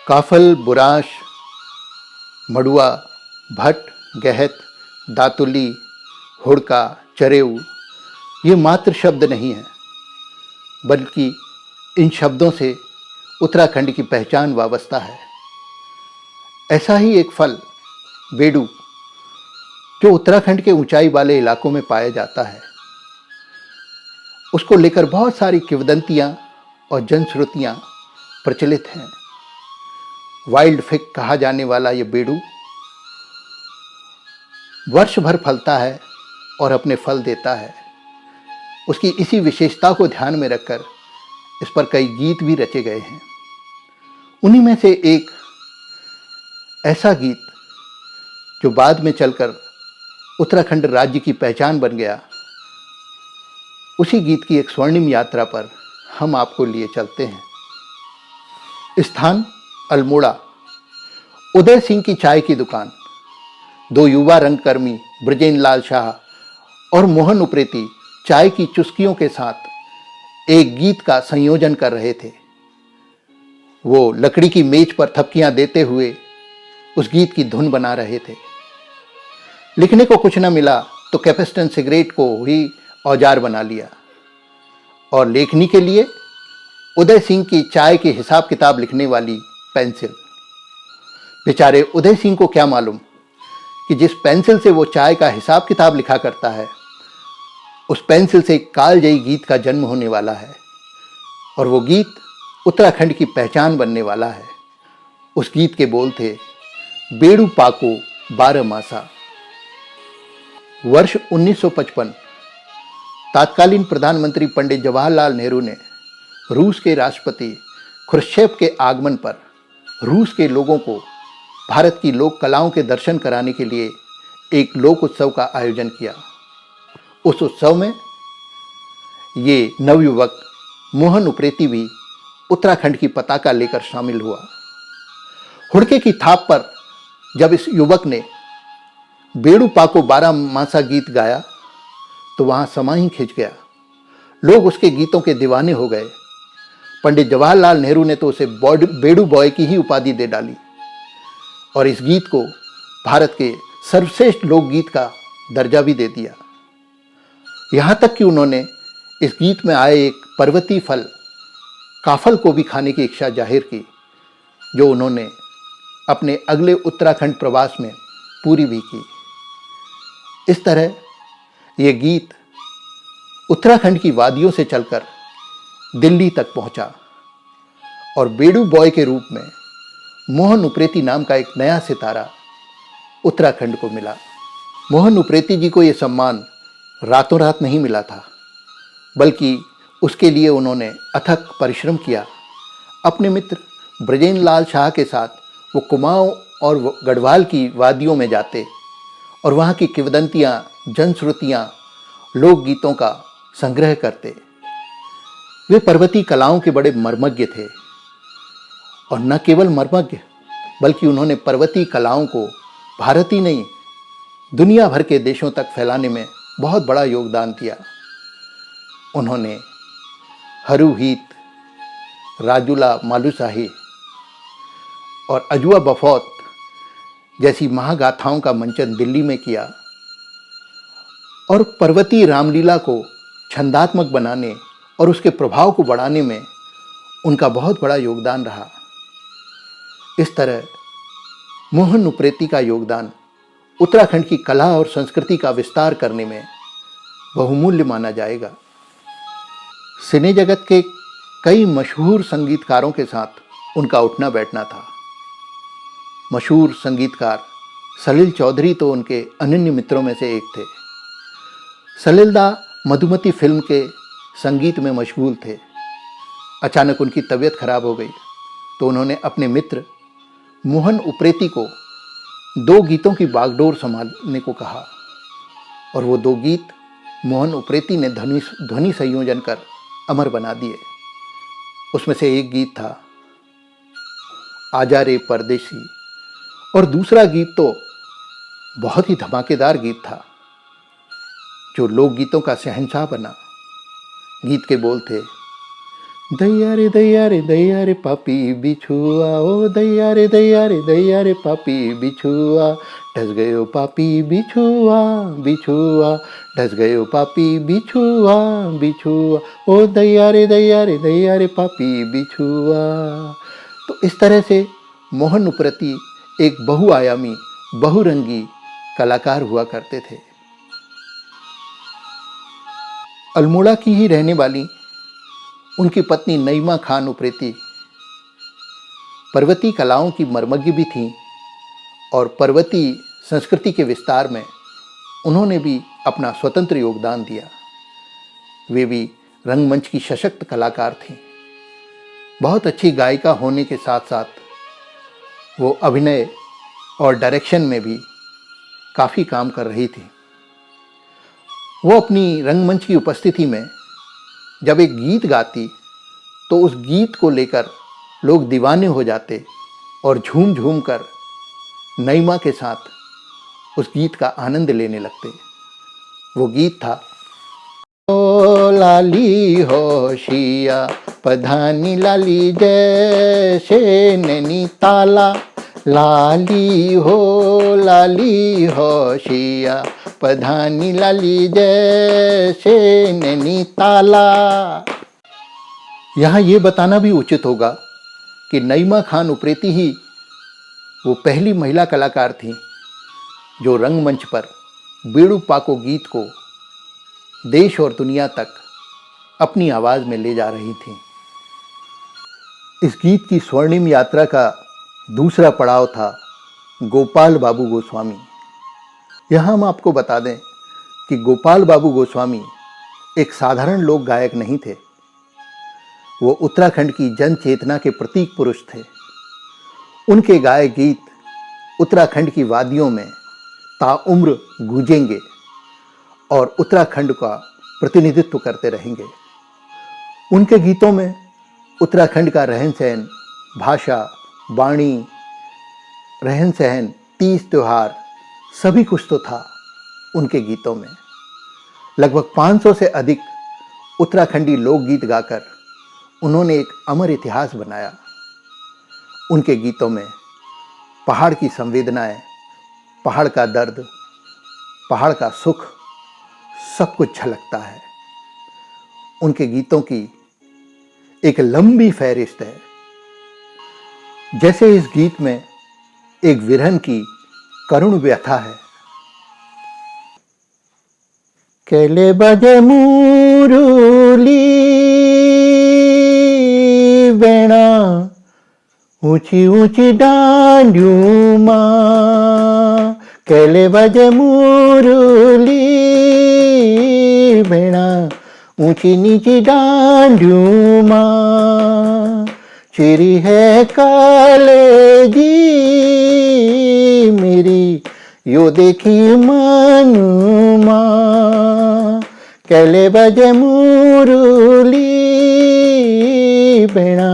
काफल, बुराश, मड़ुआ, भट्ट, गहत, दातुली, हुड़का, चरेऊ ये मात्र शब्द नहीं हैं, बल्कि इन शब्दों से उत्तराखंड की पहचान वाबस्ता है। ऐसा ही एक फल बेडू, जो उत्तराखंड के ऊंचाई वाले इलाकों में पाया जाता है, उसको लेकर बहुत सारी किंवदंतियां और जनश्रुतियां प्रचलित हैं। वाइल्ड फिग कहा जाने वाला ये बेडू वर्ष भर फलता है और अपने फल देता है। उसकी इसी विशेषता को ध्यान में रखकर इस पर कई गीत भी रचे गए हैं। उन्हीं में से एक ऐसा गीत जो बाद में चलकर उत्तराखंड राज्य की पहचान बन गया, उसी गीत की एक स्वर्णिम यात्रा पर हम आपको लिए चलते हैं। स्थान अल्मोड़ा। उदय सिंह की चाय की दुकान। दो युवा रंगकर्मी ब्रजेंद्र लाल शाह और मोहन उप्रेती चाय की चुस्कियों के साथ एक गीत का संयोजन कर रहे थे। वो लकड़ी की मेज पर थपकियां देते हुए उस गीत की धुन बना रहे थे। लिखने को कुछ न मिला तो कैपेस्टन सिगरेट को ही औजार बना लिया और लेखनी के लिए उदय सिंह की चाय के हिसाब किताब लिखने वाली पेंसिल। बेचारे उदय सिंह को क्या मालूम कि जिस पेंसिल से वो चाय का हिसाब किताब लिखा करता है, उस पेंसिल से कालजयी गीत का जन्म होने वाला है और वो गीत उत्तराखंड की पहचान बनने वाला है। उस गीत के बोल थे, बेड़ू पाको 12 मासा। वर्ष 1955 तत्कालीन प्रधानमंत्री पंडित जवाहरलाल नेहरू ने रूस के राष्ट्रपति ख्रुश्चेव के आगमन पर रूस के लोगों को भारत की लोक कलाओं के दर्शन कराने के लिए एक लोक उत्सव का आयोजन किया। उस उत्सव में ये नवयुवक मोहन उप्रेती भी उत्तराखंड की पताका लेकर शामिल हुआ। हुड़के की थाप पर जब इस युवक ने बेड़ू पाको 12 मासा गीत गाया तो वहां समा ही खिंच गया। लोग उसके गीतों के दीवाने हो गए। पंडित जवाहरलाल नेहरू ने तो उसे बेड़ू बॉय की ही उपाधि दे डाली और इस गीत को भारत के सर्वश्रेष्ठ लोकगीत का दर्जा भी दे दिया। यहां तक कि उन्होंने इस गीत में आए एक पर्वतीय फल काफल को भी खाने की इच्छा जाहिर की, जो उन्होंने अपने अगले उत्तराखंड प्रवास में पूरी भी की। इस तरह ये गीत उत्तराखंड की वादियों से चलकर दिल्ली तक पहुंचा और बेड़ू बॉय के रूप में मोहन उप्रेती नाम का एक नया सितारा उत्तराखंड को मिला। मोहन उप्रेती जी को यह सम्मान रातों रात नहीं मिला था, बल्कि उसके लिए उन्होंने अथक परिश्रम किया। अपने मित्र ब्रजेंद्र लाल शाह के साथ वो कुमाऊं और गढ़वाल की वादियों में जाते और वहाँ की किंवदंतियाँ, जनश्रुतियाँ, लोकगीतों का संग्रह करते। वे पर्वतीय कलाओं के बड़े मर्मज्ञ थे और न केवल मर्मज्ञ, बल्कि उन्होंने पर्वतीय कलाओं को भारत ही नहीं, दुनिया भर के देशों तक फैलाने में बहुत बड़ा योगदान दिया। उन्होंने हरूहीत, राजूला मालूशाही और अजुआ बफौत जैसी महागाथाओं का मंचन दिल्ली में किया और पर्वतीय रामलीला को छंदात्मक बनाने और उसके प्रभाव को बढ़ाने में उनका बहुत बड़ा योगदान रहा। इस तरह मोहन उप्रेती का योगदान उत्तराखंड की कला और संस्कृति का विस्तार करने में बहुमूल्य माना जाएगा। सिने जगत के कई मशहूर संगीतकारों के साथ उनका उठना बैठना था। मशहूर संगीतकार सलिल चौधरी तो उनके अनन्य मित्रों में से एक थे। सलिलदा मधुमती फिल्म के संगीत में मशगूल थे। अचानक उनकी तबीयत खराब हो गई तो उन्होंने अपने मित्र मोहन उप्रेती को 2 गीतों की बागडोर संभालने को कहा और वो 2 गीत मोहन उप्रेती ने ध्वनि संयोजन कर अमर बना दिए। उसमें से एक गीत था आजा रे परदेसी और दूसरा गीत तो बहुत ही धमाकेदार गीत था जो लोकगीतों का शहंशाह बना। गीत के बोल थे, दैया रे पापी बिछुआ, ओ दैया रे पापी बिछुआ, ढस गयो पापी बिछुआ बिछुआ, ढस गयो पापी बिछुआ बिछुआ, ओ दैया रे पापी बिछुआ। तो इस तरह से मोहन उपरती एक बहुआयामी, बहुरंगी कलाकार हुआ करते थे। अल्मोड़ा की ही रहने वाली उनकी पत्नी नईमा खान उप्रेती पर्वती कलाओं की मर्मज्ञ भी थीं और पर्वती संस्कृति के विस्तार में उन्होंने भी अपना स्वतंत्र योगदान दिया। वे भी रंगमंच की सशक्त कलाकार थीं। बहुत अच्छी गायिका होने के साथ साथ वो अभिनय और डायरेक्शन में भी काफ़ी काम कर रही थी। वो अपनी रंगमंच की उपस्थिति में जब एक गीत गाती तो उस गीत को लेकर लोग दीवाने हो जाते और झूम झूम कर नईमा के साथ उस गीत का आनंद लेने लगते। वो गीत था, ओ लाली होशिया पधानी लाली जैसे नैनी ताला, लाली होशिया पधानी लाली जैसे नैनी ताला। यहाँ ये बताना भी उचित होगा कि नईमा खान उप्रेती ही वो पहली महिला कलाकार थीं जो रंगमंच पर बेड़ू पाको गीत को देश और दुनिया तक अपनी आवाज़ में ले जा रही थीं। इस गीत की स्वर्णिम यात्रा का दूसरा पड़ाव था गोपाल बाबू गोस्वामी। यहाँ हम आपको बता दें कि गोपाल बाबू गोस्वामी एक साधारण लोक गायक नहीं थे। वो उत्तराखंड की जन चेतना के प्रतीक पुरुष थे। उनके गाए गीत उत्तराखंड की वादियों में ताउम्र गूंजेंगे और उत्तराखंड का प्रतिनिधित्व करते रहेंगे। उनके गीतों में उत्तराखंड का रहन सहन, भाषा, वाणी, रहन सहन, तीज त्योहार सभी कुछ तो था उनके गीतों में। लगभग 500 से अधिक उत्तराखंडी लोकगीत गाकर उन्होंने एक अमर इतिहास बनाया। उनके गीतों में पहाड़ की संवेदनाएं, पहाड़ का दर्द, पहाड़ का सुख सब कुछ झलकता है। उनके गीतों की एक लंबी फहरिस्त है। जैसे इस गीत में एक विरहन की करुण व्यथा है। केले बजे मुरुली बेणा, ऊंची ऊंची डांडियों मां, केले बजे मुरुली बेणा, ऊंची नीची डांडियों मां, चिरी है कलेजी मेरी यो देखी मनुमा, केले बजे मुरुली बेणा,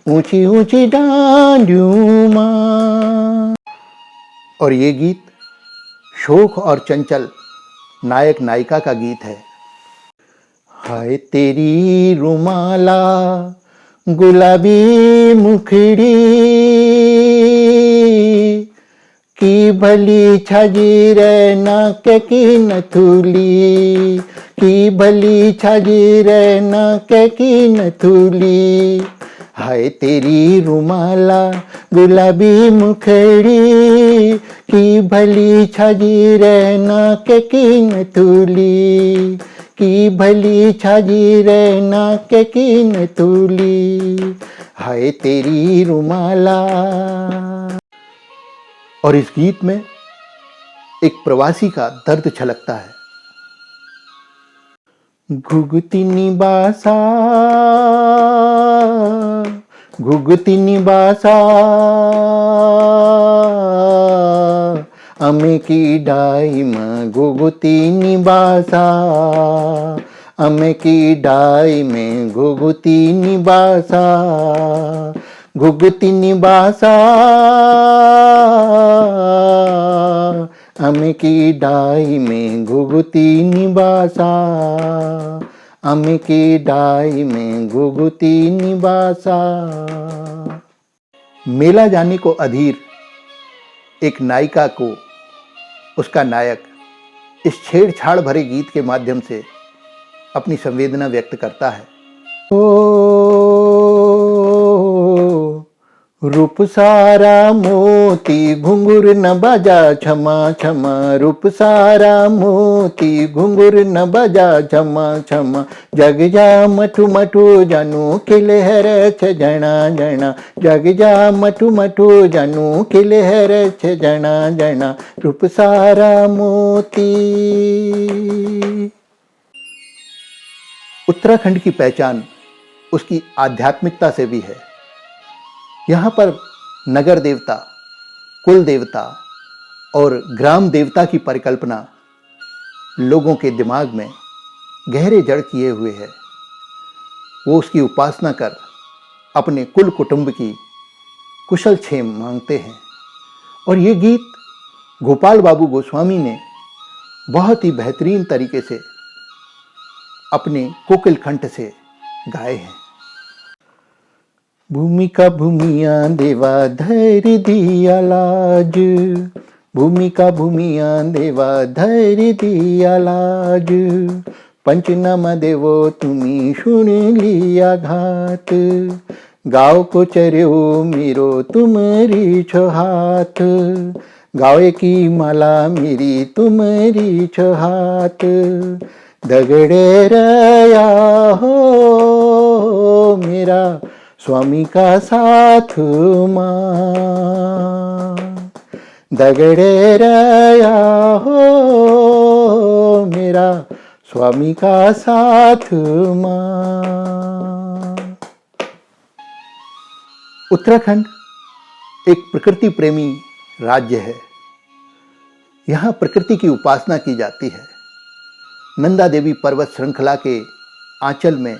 ऊंची ऊंची डांडियों मां। और ये गीत शोक और चंचल नायक नायिका का गीत है। हाय तेरी रुमाला गुलाबी मुखड़ी की भली छाजी रे नाक की नथुली, की भली छाजी रे नाक की नथुली। हाय तेरी रुमाला गुलाबी मुखड़ी की भली छाजी रे नाक की नथुली, की भली छाजी रे नाक की नथुली। हाय तेरी रुमाला। और इस गीत में एक प्रवासी का दर्द छलकता है। घुघुतिनी बासा, घुघुतिनी बासा, अमे की डाई में घुघुतिनी बासा, अमे की डाई में घुघुतिनी बासा, घुघुतिनी बासा, अमे की डाई में घुघुतिनी बासा, आम की डाई में घुघुती निवासा। मेला जाने को अधीर एक नायिका को उसका नायक इस छेड़छाड़ भरे गीत के माध्यम से अपनी संवेदना व्यक्त करता है। ओ रूप सारा मोती घुंघुर न बजा क्षमा क्षमा, रूप सारा मोती घुंघुर न बजा क्षमा क्षमा, जग जा मटू मटू जानू खिलहर छ जना जना, जग जा मटू मटू जानू खिलहर छ जना जना, रूप सारा मोती। उत्तराखंड की पहचान उसकी आध्यात्मिकता से भी है। यहाँ पर नगर देवता, कुल देवता और ग्राम देवता की परिकल्पना लोगों के दिमाग में गहरे जड़ किए हुए है। वो उसकी उपासना कर अपने कुल कुटुंब की कुशल क्षेम मांगते हैं। और ये गीत गोपाल बाबू गोस्वामी ने बहुत ही बेहतरीन तरीके से अपने कोकिल कंठ से गाए हैं। भूमि का भूमिया देवा धर दिया लाज, भूमि का भूमिया देवा धर दिया लाज, पंचनामा देवो तुम्ही सुन लिया घात, गाँव को चर्यो मेरो तुम्हारी छो हाथ, गावे की माला मेरी तुम्हारी छो हाथ, दगड़े रया हो मेरा स्वामी का साथ माँ, दगड़े रया हो मेरा स्वामी का साथ माँ। उत्तराखंड एक प्रकृति प्रेमी राज्य है। यहाँ प्रकृति की उपासना की जाती है। नंदा देवी पर्वत श्रृंखला के आंचल में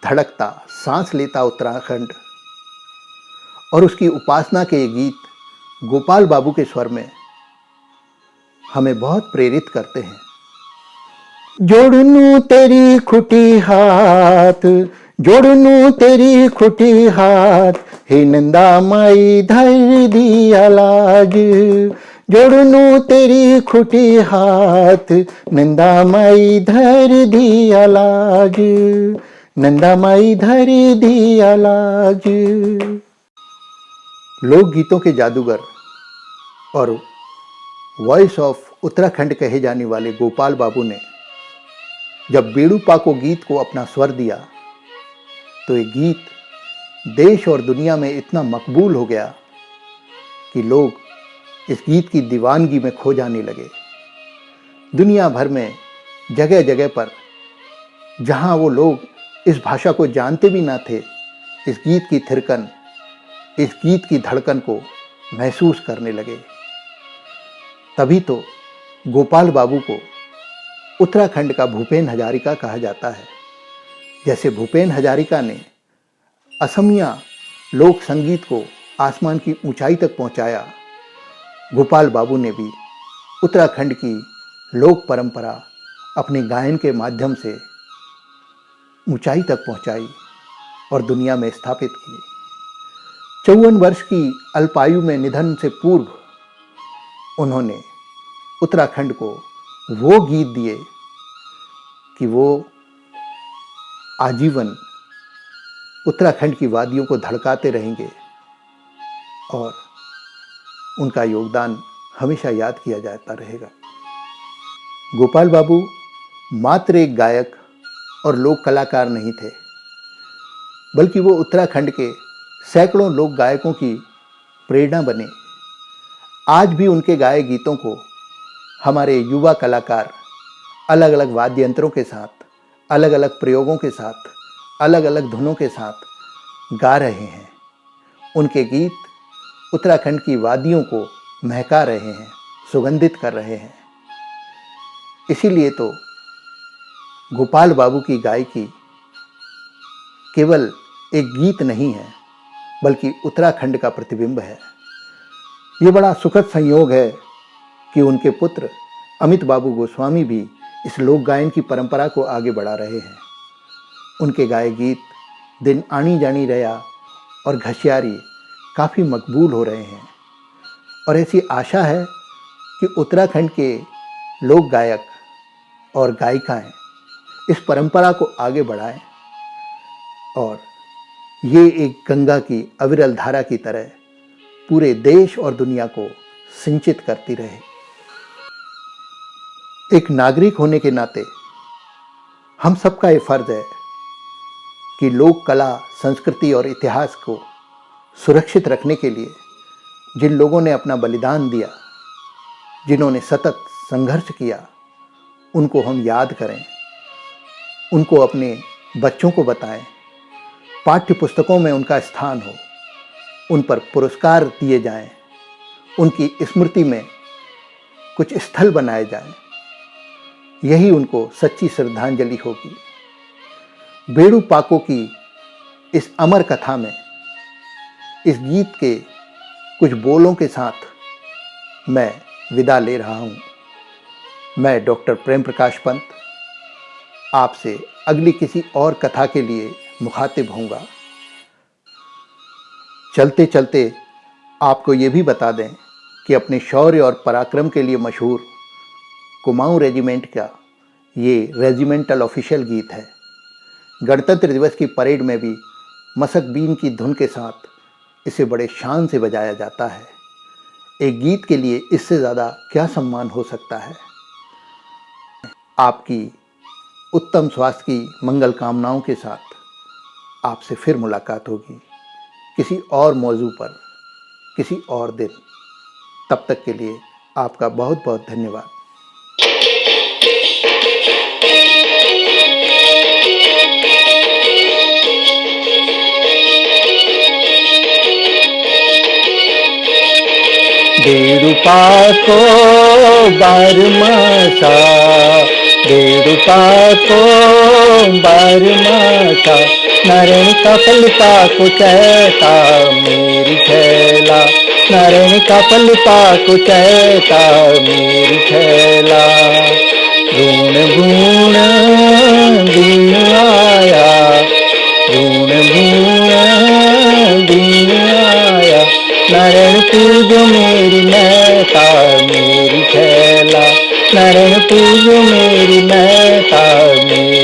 धड़कता, सांस लेता उत्तराखंड और उसकी उपासना के ये गीत गोपाल बाबू के स्वर में हमें बहुत प्रेरित करते हैं। जोड़नू तेरी खुटी हाथ, जोड़नू तेरी खुटी हाथ, हे नंदा माई धर दिया लाज, जोड़नू तेरी खुटी हाथ, नंदा माई धर दिया लाज, नंदा माई धर दिया लाज। लोकगीतों के जादूगर और वॉइस ऑफ उत्तराखंड कहे जाने वाले गोपाल बाबू ने जब बेड़ूपा को गीत को अपना स्वर दिया तो ये गीत देश और दुनिया में इतना मकबूल हो गया कि लोग इस गीत की दीवानगी में खो जाने लगे। दुनिया भर में जगह जगह पर जहां वो लोग इस भाषा को जानते भी ना थे, इस गीत की थिरकन, इस गीत की धड़कन को महसूस करने लगे। तभी तो गोपाल बाबू को उत्तराखंड का भूपेन हजारिका कहा जाता है। जैसे भूपेन हजारिका ने असमिया लोक संगीत को आसमान की ऊंचाई तक पहुंचाया, गोपाल बाबू ने भी उत्तराखंड की लोक परंपरा अपने गायन के माध्यम से ऊंचाई तक पहुंचाई और दुनिया में स्थापित की। 54 वर्ष की अल्पायु में निधन से पूर्व उन्होंने उत्तराखंड को वो गीत दिए कि वो आजीवन उत्तराखंड की वादियों को धड़काते रहेंगे और उनका योगदान हमेशा याद किया जाता रहेगा। गोपाल बाबू मात्र एक गायक और लोक कलाकार नहीं थे, बल्कि वो उत्तराखंड के सैकड़ों लोक गायकों की प्रेरणा बने। आज भी उनके गाए गीतों को हमारे युवा कलाकार अलग अलग वाद्य यंत्रों के साथ, अलग अलग प्रयोगों के साथ, अलग अलग धुनों के साथ गा रहे हैं। उनके गीत उत्तराखंड की वादियों को महका रहे हैं, सुगंधित कर रहे हैं। इसीलिए तो गोपाल बाबू की गायकी केवल एक गीत नहीं है, बल्कि उत्तराखंड का प्रतिबिंब है। ये बड़ा सुखद संयोग है कि उनके पुत्र अमित बाबू गोस्वामी भी इस लोक गायन की परंपरा को आगे बढ़ा रहे हैं। उनके गाए गीत दिन आनी जानी रया और घसियारी काफ़ी मकबूल हो रहे हैं और ऐसी आशा है कि उत्तराखंड के लोक गायक और गायिकाएं इस परंपरा को आगे बढ़ाएं और ये एक गंगा की अविरल धारा की तरह पूरे देश और दुनिया को सिंचित करती रहे। एक नागरिक होने के नाते हम सबका ये फर्ज है कि लोक कला, संस्कृति और इतिहास को सुरक्षित रखने के लिए जिन लोगों ने अपना बलिदान दिया, जिन्होंने सतत संघर्ष किया, उनको हम याद करें, उनको अपने बच्चों को बताएं, पाठ्य पुस्तकों में उनका स्थान हो, उन पर पुरस्कार दिए जाएं, उनकी स्मृति में कुछ स्थल बनाए जाएं। यही उनको सच्ची श्रद्धांजलि होगी। बेड़ू पाको की इस अमर कथा में इस गीत के कुछ बोलों के साथ मैं विदा ले रहा हूँ। मैं डॉक्टर प्रेम प्रकाश पंत आपसे अगली किसी और कथा के लिए मुखातिब होऊंगा। चलते चलते आपको ये भी बता दें कि अपने शौर्य और पराक्रम के लिए मशहूर कुमाऊं रेजिमेंट का ये रेजिमेंटल ऑफिशियल गीत है। गणतंत्र दिवस की परेड में भी मसक बीन की धुन के साथ इसे बड़े शान से बजाया जाता है। एक गीत के लिए इससे ज़्यादा क्या सम्मान हो सकता है। आपकी उत्तम स्वास्थ्य की मंगल कामनाओं के साथ आपसे फिर मुलाकात होगी किसी और मौजू पर, किसी और दिन। तब तक के लिए आपका बहुत बहुत धन्यवाद। बेड़ू पाको बारमासा, बेड़ू पाको बारमासा, नारायण का फल पाको चैता मेरी छैला, नारायण का फल पाको चैता मेरी छैला। ऋण भूण दिन आया, ऋण भूण दिन आया, नारायण पूजो मेरी मैता मेरी छैला, नारायण पूजो मेरी मैता मेरी